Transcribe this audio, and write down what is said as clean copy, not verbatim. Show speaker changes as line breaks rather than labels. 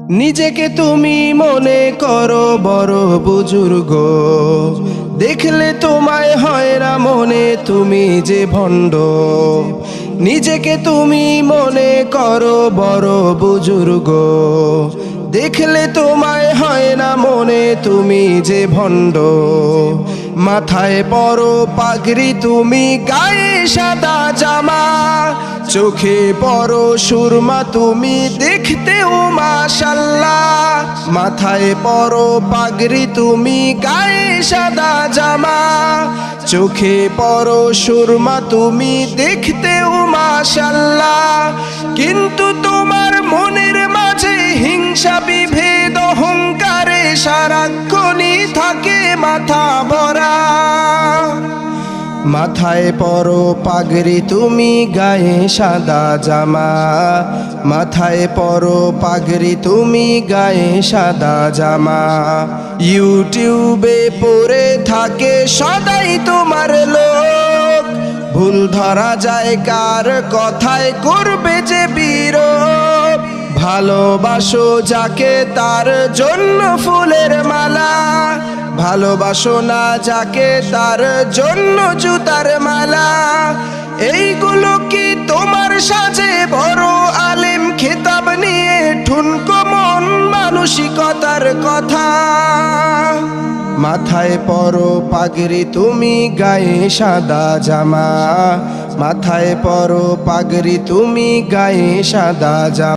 নিজেকে তুমি মনে করো বড় বুজুর্গ, দেখলে তোমায় হয় না মনে তুমি যে ভণ্ড। নিজেকে তুমি মনে করো বড় বুজুর্গ, দেখলে তোমায় হয় না মনে তুমি যে ভণ্ড। মাথায় পরো পাগড়ি তুমি, গায়ে সাদা জামা, চোখে পরো সুরমা তুমি, দেখতেও মাশাল্লাহ। মাথায় পরো পাগড়ি তুমি, গায়ে সাদা জামা, চোখে পরো সুরমা তুমি, দেখতেও মাশাল্লাহ। কিন্তু তোমার মনের মাঝে হিংসা বিভেদ অহংকারে সারাক্ষণই থাকে মাথা ভরা। মাথায় পরো পাগড়ি তুমি, গায়ে সাদা জামা, মাথায় পরো পাগড়ি তুমি, গায়ে সাদা জামা। ইউটিউবে পড়ে থাকে সদাই তোমার লোক, ভুল ধরা যায় কার কথায় করবে যে বিরোধ। ভালোবাসো যাকে তার জন্য ফুলের মালা, ভালোবাসো না যাকে তার জন্য জুতার মালা। এইগুলো কি তোমার সাজে বড় আলেম খেতাব নিয়ে ঠুনকো মন মানসিকতার কথা। মাথায় পরো পাগড়ি তুমি, গায়ে সাদা জামা, মাথায় পরো পাগড়ি তুমি, গায়ে সাদা জামা।